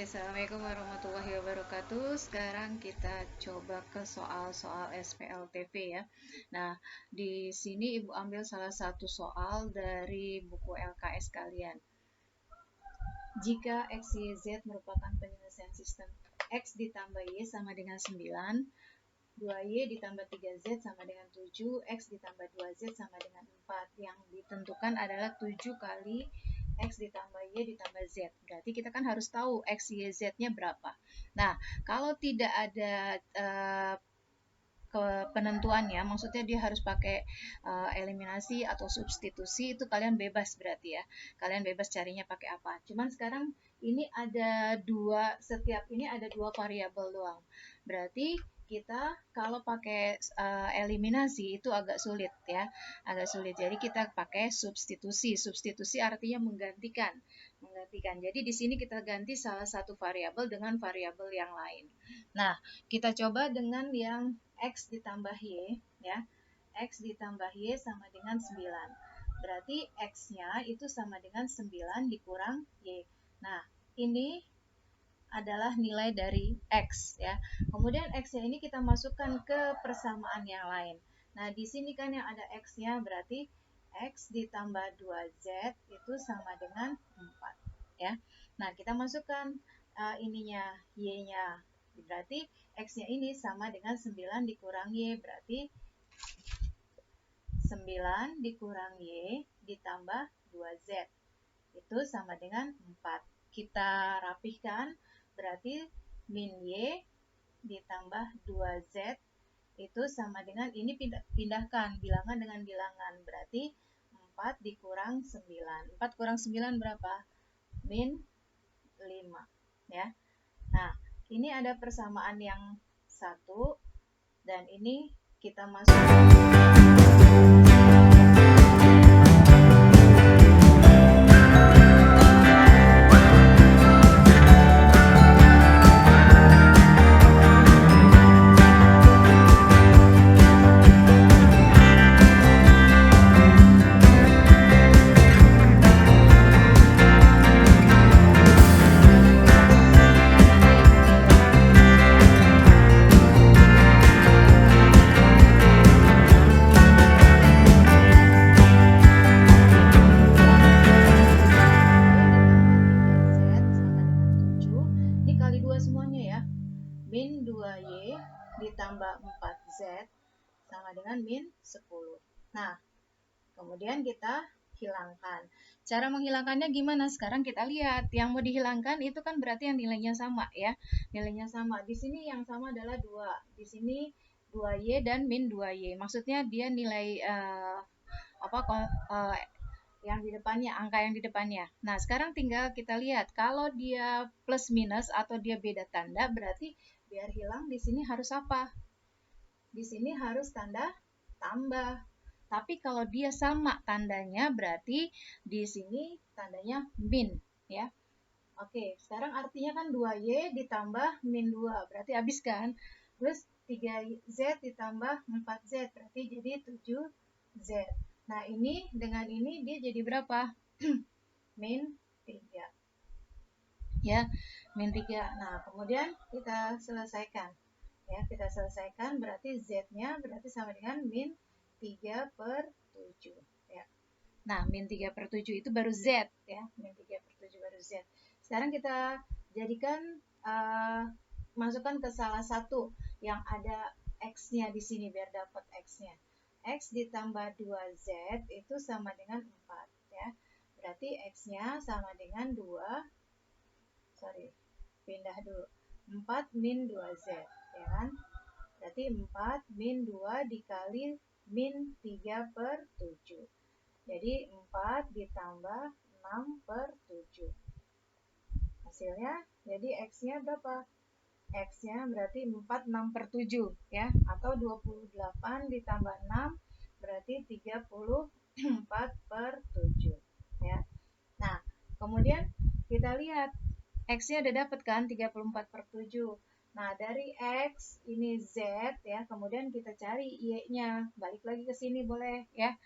Assalamualaikum warahmatullahi wabarakatuh. Sekarang kita coba ke soal-soal SPLTV ya. Nah, di sini Ibu ambil salah satu soal dari buku LKS kalian. Jika X, Y, Z merupakan penyelesaian sistem X ditambah Y sama dengan 9, 2Y ditambah 3Z sama dengan 7, X ditambah 2Z sama dengan 4. Yang ditentukan adalah 7 kali X ditambah Y ditambah Z. Berarti kita kan harus tahu X, Y, Z-nya berapa. Nah, kalau tidak ada penentuannya, maksudnya dia harus pakai eliminasi atau substitusi, itu kalian bebas berarti ya. Kalian bebas carinya pakai apa. Cuman sekarang ini ada setiap ini ada dua variabel doang. Berarti kita kalau pakai eliminasi itu agak sulit ya, agak sulit. Jadi kita pakai substitusi. Substitusi artinya menggantikan. Jadi di sini kita ganti salah satu variabel dengan variabel yang lain. Nah, kita coba dengan yang X ditambah Y ya. X ditambah Y sama dengan 9. Berarti X-nya itu sama dengan 9 dikurang Y. Nah, ini adalah nilai dari X ya. Kemudian X-nya ini kita masukkan ke persamaan yang lain. Nah, di sini kan yang ada X-nya berarti X ditambah 2Z itu sama dengan 4 ya. Nah, kita masukkan ininya Y-nya. Berarti X-nya ini sama dengan 9 dikurang Y. Berarti 9 dikurang Y ditambah 2Z. Itu sama dengan 4. Kita rapihkan. Berarti min Y ditambah 2Z itu sama dengan, ini pindahkan bilangan dengan bilangan. Berarti 4 dikurang 9. 4 kurang 9 berapa? Min 5. Ya. Nah, ini ada persamaan yang satu. Dan ini kita masukkan. Min 2Y ditambah 4Z sama dengan min 10. Nah, kemudian kita hilangkan. Cara menghilangkannya gimana? Sekarang kita lihat. Yang mau dihilangkan itu kan berarti yang nilainya sama ya. Nilainya sama. Di sini yang sama adalah 2. Di sini 2Y dan min 2Y. Maksudnya dia nilai yang di depannya, angka yang di depannya. Nah, sekarang tinggal kita lihat. Kalau dia plus minus atau dia beda tanda, berarti biar hilang di sini harus apa? Di sini harus tanda tambah. Tapi kalau dia sama tandanya, berarti di sini tandanya min ya. Oke, sekarang artinya kan 2Y ditambah min 2, berarti habis kan? Terus 3Z ditambah 4Z, berarti jadi 7Z. Nah, ini dengan ini dia jadi berapa? Min 3. Ya, min 3. Nah, kemudian kita selesaikan. Ya, kita selesaikan berarti Z-nya berarti sama dengan min 3/7. Ya. Nah, min 3/7 itu baru Z ya. Min 3/7 baru Z. Sekarang kita jadikan masukkan ke salah satu yang ada X-nya di sini biar dapat X-nya. X ditambah 2Z itu sama dengan 4 ya. Berarti X-nya sama dengan pindah dulu. 4 min 2Z ya kan? Berarti 4 min 2 dikali min 3/7. Jadi 4 ditambah 6/7. Hasilnya jadi X-nya berapa? X-nya berarti 4 6/7 ya, atau 28 ditambah 6 berarti 34/7 ya. Nah, kemudian kita lihat X-nya udah dapat kan 34/7. Nah, dari X ini Z ya, kemudian kita cari Y-nya. Balik lagi ke sini boleh ya.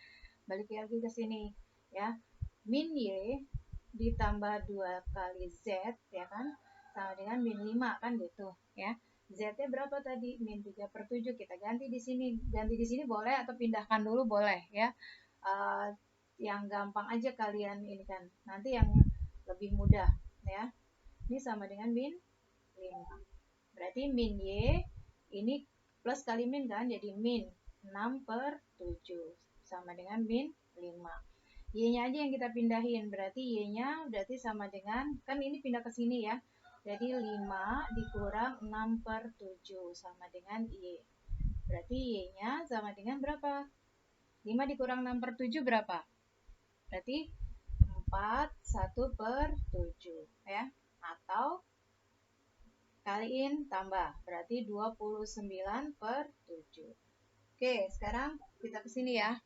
Balik lagi ke sini ya. Min Y ditambah 2 kali Z ya kan, sama dengan min 5 kan gitu ya. Z-nya berapa tadi? Min 3/7. Kita ganti di sini. Ganti di sini boleh atau pindahkan dulu boleh ya. Yang gampang aja kalian ini kan. Nanti yang lebih mudah ya. Ini sama dengan min 5. Berarti min Y ini plus kali min kan, jadi min 6/7 sama dengan min 5. Y-nya aja yang kita pindahin, berarti Y-nya berarti sama dengan, kan ini pindah ke sini ya, jadi 5 dikurang 6/7 sama dengan Y. Berarti Y-nya sama dengan berapa? 5 dikurang 6/7 berapa? Berarti 4 1/7 ya, atau kaliin tambah, berarti 29/7. Oke, sekarang kita ke sini ya.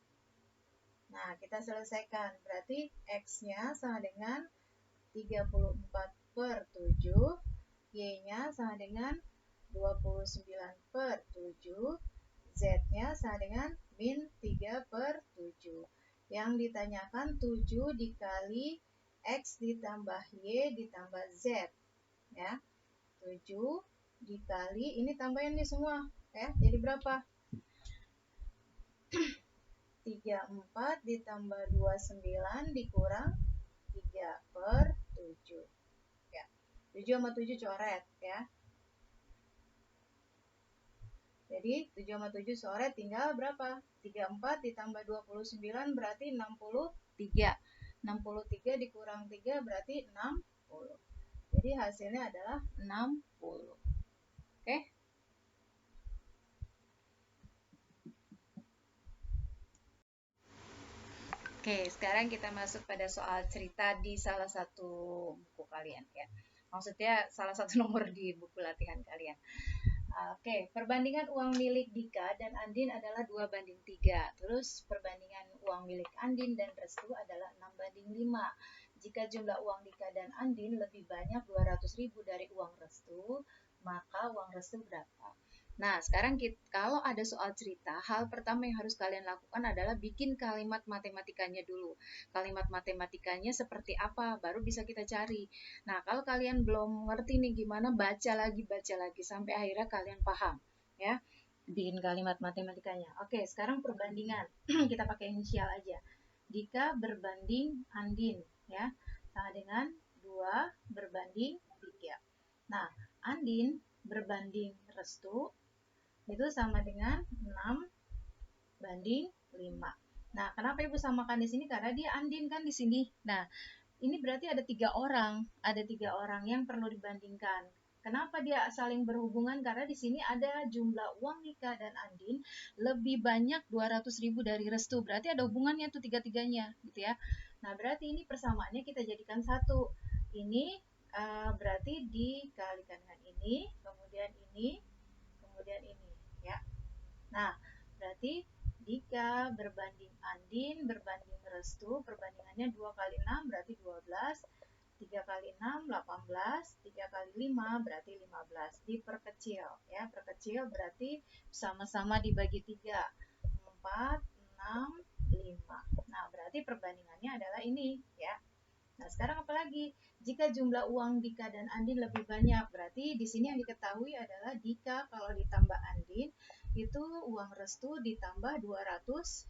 Nah, kita selesaikan. Berarti X-nya sama dengan 34/7, Y-nya sama dengan 29/7, Z-nya sama dengan min 3/7. Yang ditanyakan 7 dikali X ditambah Y ditambah Z. Ya, 7 dikali, ini tambahin nih semua. Ya, jadi berapa? 34 ditambah 29 dikurang 3/7 ya. 7 sama 7 coret ya. Jadi 7 sama 7 coret, tinggal berapa? 34 ditambah 29 berarti 63. 63 dikurang 3 berarti 60. Jadi hasilnya adalah 60. Oke? Oke, sekarang kita masuk pada soal cerita di salah satu buku kalian ya. Maksudnya salah satu nomor di buku latihan kalian. Oke, perbandingan uang milik Dika dan Andin adalah 2/3. Terus perbandingan uang milik Andin dan Restu adalah 6/5. Jika jumlah uang Dika dan Andin lebih banyak 200.000 dari uang Restu, maka uang Restu berapa? Nah, sekarang kalau ada soal cerita, hal pertama yang harus kalian lakukan adalah bikin kalimat matematikanya dulu. Kalimat matematikanya seperti apa, baru bisa kita cari. Nah, kalau kalian belum ngerti nih gimana, baca lagi sampai akhirnya kalian paham, ya. Bikin kalimat matematikanya. Oke, sekarang perbandingan. Kita pakai inisial aja. Dika berbanding Andin, ya. Sama dengan 2/3. Nah, Andin berbanding Restu itu sama dengan 6/5. Nah, kenapa Ibu samakan di sini? Karena dia Andin kan di sini. Nah, ini berarti ada 3 orang. Ada 3 orang yang perlu dibandingkan. Kenapa dia saling berhubungan? Karena di sini ada jumlah uang Nika dan Andin lebih banyak 200.000 dari Restu. Berarti ada hubungannya tuh tiga-tiganya, gitu ya. Nah, berarti ini persamaannya kita jadikan satu. Ini berarti dikalikan dengan ini, kemudian ini, kemudian ini. Ya. Nah, berarti Dika berbanding Andin berbanding Restu, perbandingannya 2 kali 6 berarti 12, 3 kali 6 18, 3 kali 5 berarti 15. Diperkecil ya, perkecil berarti sama-sama dibagi 3. 4, 6, 5. Nah, berarti perbandingannya adalah ini ya. Nah, sekarang apa lagi? Jika jumlah uang Dika dan Andin lebih banyak, berarti di sini yang diketahui adalah Dika kalau ditambah Andin itu uang Restu ditambah 200.000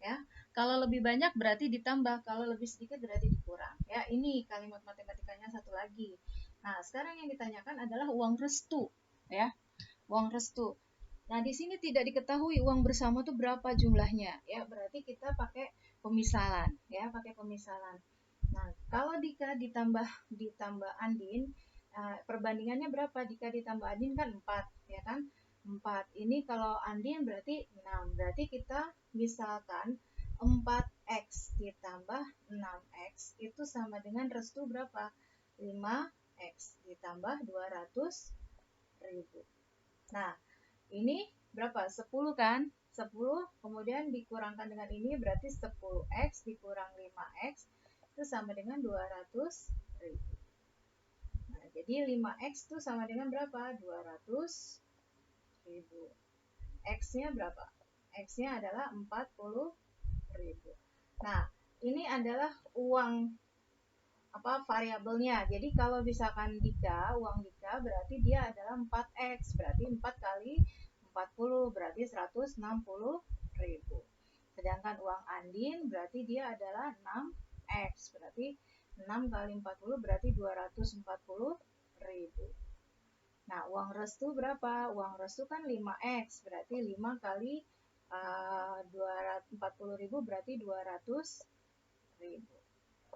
ya. Kalau lebih banyak berarti ditambah, kalau lebih sedikit berarti dikurang. Ya, ini kalimat matematikanya satu lagi. Nah, sekarang yang ditanyakan adalah uang Restu ya. Uang Restu. Nah, di sini tidak diketahui uang bersama itu berapa jumlahnya ya. Berarti kita pakai pemisalan ya, pakai pemisalan. Nah, kalau Dika ditambah Andin, perbandingannya berapa? Dika ditambah Andin kan 4, ya kan? 4. Ini kalau Andin berarti 6. Berarti kita misalkan 4X ditambah 6X itu sama dengan Restu berapa? 5X ditambah 200.000. Nah, ini berapa? 10 kan? 10 kemudian dikurangkan dengan ini berarti 10X dikurang 5X itu sama dengan 200.000. Nah, jadi 5X itu sama dengan berapa? 200.000. X-nya berapa? X-nya adalah 40.000. Nah, ini adalah uang variabelnya. Jadi kalau misalkan Dika, uang Dika berarti dia adalah 4X, berarti 4 kali 40 berarti 160.000. Sedangkan uang Andin berarti dia adalah 6X, berarti 6 kali 40 berarti 240.000. Nah, uang Restu berapa? Uang Restu kan 5X, berarti 5 kali 240.000 berarti 200.000.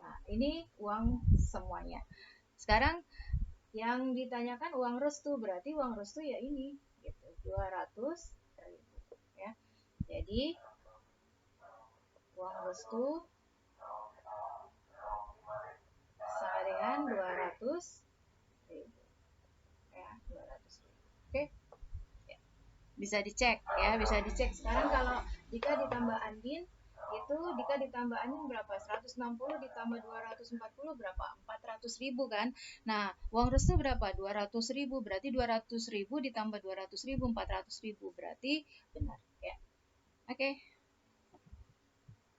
Nah, ini uang semuanya. Sekarang yang ditanyakan uang Restu, berarti uang Restu ya ini, gitu, 200.000 ya. Jadi uang Restu sama dengan 200.000 ya, 200.000. Oke. Ya. Bisa dicek ya, bisa dicek. Sekarang kalau jika ditambah Andin itu Dika ditambah Andin berapa? 160 ditambah 240 berapa? 400.000 kan? Nah, uang Restu berapa? 200.000, berarti 200.000 ditambah 200.000, 400.000, berarti benar ya. Oke.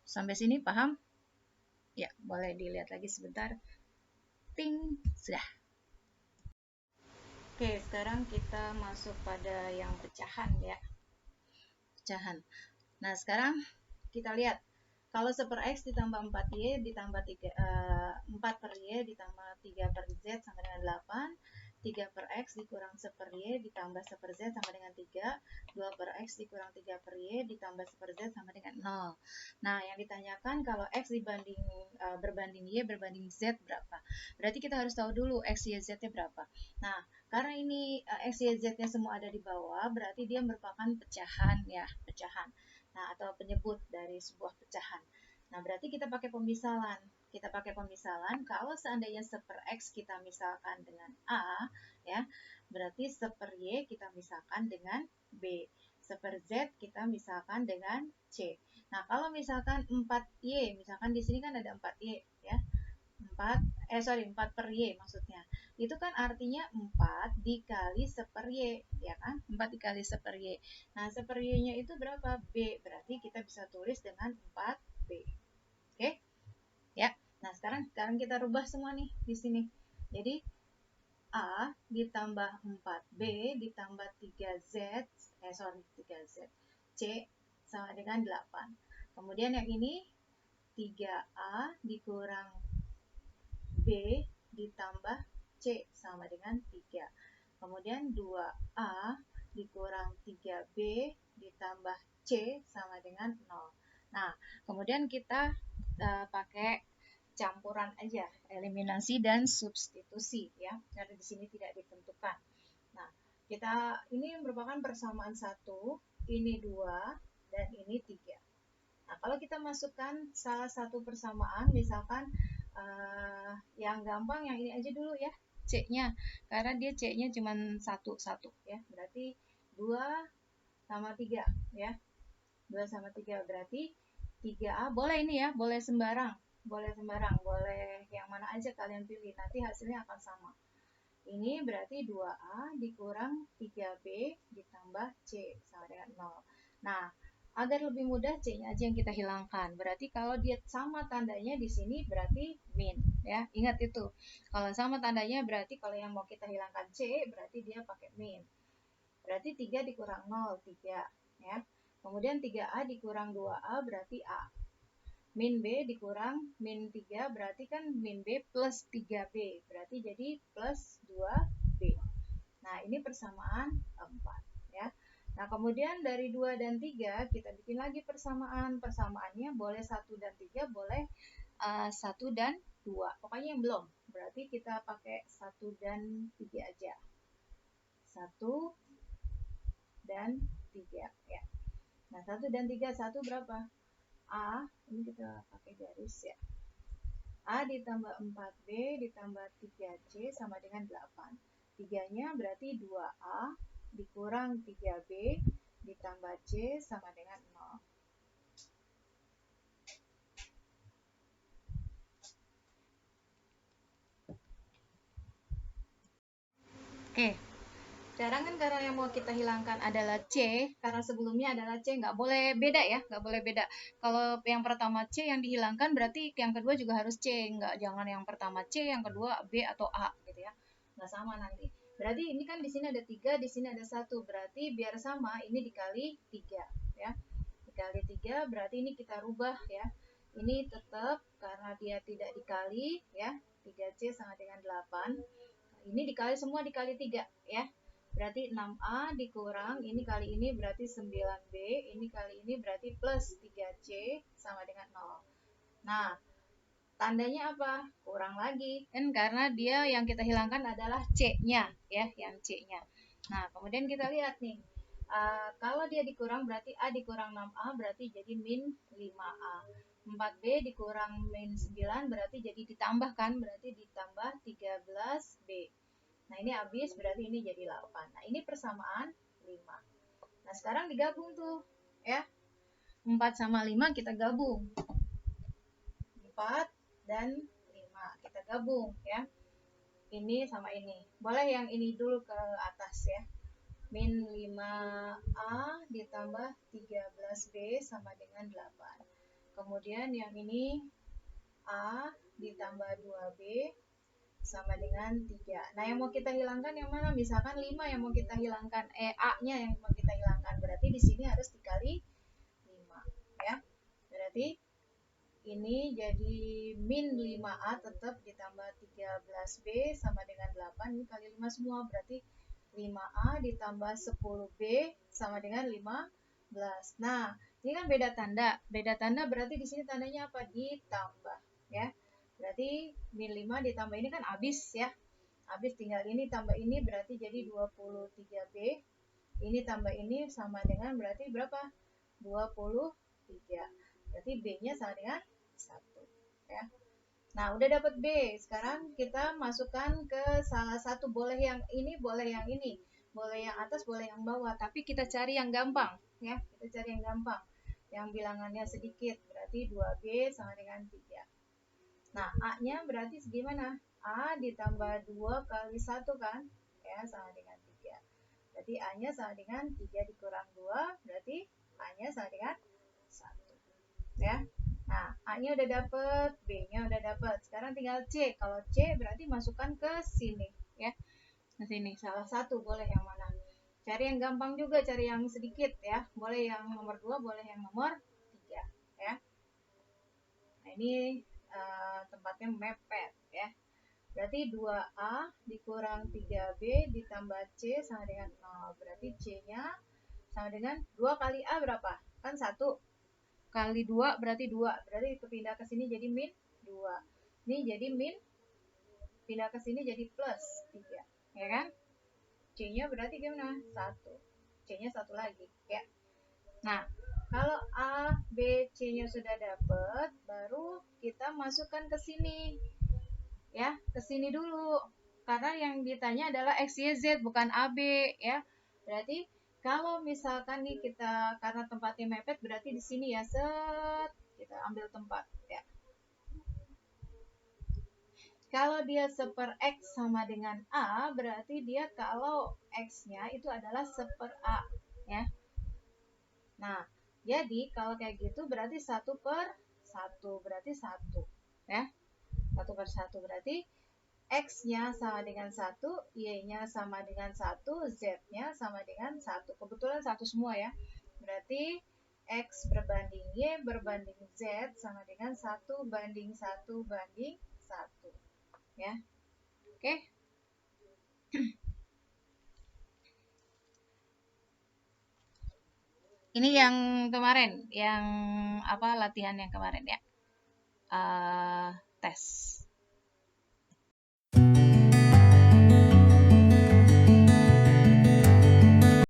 Sampai sini paham? Ya, boleh dilihat lagi sebentar. Ting, sudah. Oke, sekarang kita masuk pada yang pecahan ya. Pecahan. Nah, sekarang kita lihat. Kalau 1/X ditambah 4Y ditambah 4 per Y ditambah 3 per Z sama dengan 8. 3 per X dikurang 1 per Y ditambah 1 per Z sama dengan 3. 2 per X dikurang 3 per Y ditambah 1 per Z sama dengan 0. Nah, yang ditanyakan kalau X berbanding Y berbanding Z berapa? Berarti kita harus tahu dulu X, Y, Z-nya berapa. Nah, karena ini X, Y, Z-nya semua ada di bawah, berarti dia merupakan pecahan ya, pecahan. Nah, atau penyebut dari sebuah pecahan. Nah, berarti kita pakai pemisalan. Kita pakai pemisalan, kalau seandainya 1 per X kita misalkan dengan A, ya, berarti 1 per Y kita misalkan dengan B. 1 per Z kita misalkan dengan C. Nah, kalau misalkan 4Y, misalkan di sini kan ada 4Y, ya. 4 per Y maksudnya. Itu kan artinya 4 dikali 1 per Y, ya kan? 4 dikali 1 per Y. Nah, 1 per Y-nya itu berapa? B. Berarti kita bisa tulis dengan 4B. Oke? Ya. Nah, sekarang kita rubah semua nih di sini. Jadi A ditambah 4B ditambah 3Z, 3Z. C sama dengan 8. Kemudian yang ini 3A dikurang B ditambah C sama dengan 3. Kemudian 2A dikurang 3B ditambah C sama dengan 0. Nah, kemudian kita pakai campuran aja, eliminasi dan substitusi ya, karena di sini tidak ditentukan. Nah, ini merupakan persamaan 1, ini 2, dan ini 3. Nah, kalau kita masukkan salah satu persamaan, misalkan yang gampang yang ini aja dulu ya, C-nya. Karena dia C-nya cuma 1 ya. Berarti 2 sama 3 ya. 2 sama 3 berarti 3A. Boleh ini ya, boleh sembarang. Boleh yang mana aja kalian pilih. Nanti hasilnya akan sama. Ini berarti 2A dikurang 3B ditambah C sama dengan 0. Nah, agar lebih mudah C-nya aja yang kita hilangkan. Berarti kalau dia sama tandanya di sini berarti min ya. Ingat itu. Kalau sama tandanya berarti kalau yang mau kita hilangkan C berarti dia pakai min. Berarti 3 dikurang 0, 3 ya. Kemudian 3A dikurang 2A berarti A. Min B dikurang min 3 berarti kan min B plus 3B. Berarti jadi plus 2B. Nah, ini persamaan 4 ya. Nah, kemudian dari 2 dan 3 kita bikin lagi persamaan. Persamaannya boleh 1 dan 3, boleh 1 dan 2. Pokoknya yang belum. Berarti kita pakai 1 dan 3 aja. 1 dan 3 ya. Nah, 1 dan 3, 1 berapa? A, ini kita pakai garis ya. A ditambah 4B ditambah 3C sama dengan 8. 3-nya berarti 2A dikurang 3B ditambah C sama dengan 0. Oke, Sekarang kan karena yang mau kita hilangkan adalah C, karena sebelumnya adalah C, nggak boleh beda ya, nggak boleh beda. Kalau yang pertama C yang dihilangkan berarti yang kedua juga harus C, nggak jangan yang pertama C, yang kedua B atau A gitu ya, nggak sama nanti. Berarti ini kan di sini ada 3, di sini ada 1, berarti biar sama ini dikali 3 ya, dikali 3 berarti ini kita rubah ya. Ini tetap karena dia tidak dikali ya, 3C sama dengan 8. Ini dikali semua dikali 3 ya. Berarti 6A dikurang ini kali ini berarti 9B, ini kali ini berarti plus 3C sama dengan 0. Nah, tandanya apa? Kurang lagi. Kan karena dia yang kita hilangkan adalah C-nya ya, yang C-nya. Nah, kemudian kita lihat nih. Kalau dia dikurang berarti A dikurang 6A berarti jadi min 5A. 4B dikurang min 9 berarti jadi ditambahkan, berarti ditambah 13B. Nah, ini habis berarti ini jadi 8. Nah, ini persamaan 5. Nah, sekarang digabung tuh ya. 4 sama 5 kita gabung. 4 dan 5 kita gabung ya. Ini sama ini. Boleh yang ini dulu ke atas ya. Min 5A ditambah 13B sama dengan 8. Kemudian yang ini A ditambah 2B sama dengan 3. Nah, yang mau kita hilangkan yang mana? Misalkan 5 yang mau kita hilangkan, A-nya yang mau kita hilangkan. Berarti di sini harus dikali 5, ya. Berarti ini jadi min 5A tetap ditambah 13B sama dengan 8. Ini kali 5 semua, berarti 5A ditambah 10B sama dengan 15. Nah, ini kan beda tanda. Beda tanda berarti di sini tandanya apa? Ditambah, ya. Berarti min 5 ditambah ini kan habis ya. Habis tinggal ini tambah ini berarti jadi 23B. Ini tambah ini sama dengan berarti berapa? 23. Berarti B-nya sama dengan 1 ya. Nah, udah dapat B. Sekarang kita masukkan ke salah satu, boleh yang ini, boleh yang ini. Boleh yang atas, boleh yang bawah, tapi kita cari yang gampang ya. Kita cari yang gampang. Yang bilangannya sedikit, berarti 2B sama dengan 3. Nah, A-nya berarti segimana? A ditambah 2 kali 1 kan? Ya, sama dengan 3. Berarti A-nya sama dengan 3 dikurang 2, berarti A-nya sama dengan 1. Ya. Nah, A-nya udah dapet, B-nya udah dapet. Sekarang tinggal C. Kalau C berarti masukkan ke sini. Ya, ke sini. Salah satu, boleh yang mana? Cari yang gampang juga, cari yang sedikit ya. Boleh yang nomor 2, boleh yang nomor 3. Ya. Nah, ini tempatnya mepet ya. Berarti 2A dikurang 3B ditambah C sama dengan 0. Berarti C-nya sama dengan 2 kali A berapa? Kan 1 kali 2 berarti 2. Berarti kepindah ke sini jadi min 2. Ini jadi min, pindah ke sini jadi plus 3. Ya kan? C-nya berarti gimana? 1. C-nya 1 lagi ya. Nah, kalau A, B, C-nya sudah dapat, baru kita masukkan ke sini. Ya, ke sini dulu. Karena yang ditanya adalah X, Y, Z, bukan A, B ya. Berarti kalau misalkan nih kita, karena tempatnya mepet, berarti di sini ya, set, kita ambil tempat ya. Kalau dia seper X sama dengan A, berarti dia kalau X-nya itu adalah seper A ya. Nah, jadi kalau kayak gitu berarti 1/1, berarti 1 ya. 1/1 berarti X-nya sama dengan 1, Y-nya sama dengan 1, Z-nya sama dengan 1. Kebetulan 1 semua ya. Berarti X berbanding Y berbanding Z sama dengan 1/1 ya. Oke. Ini yang kemarin, yang apa, latihan yang kemarin ya. Tes.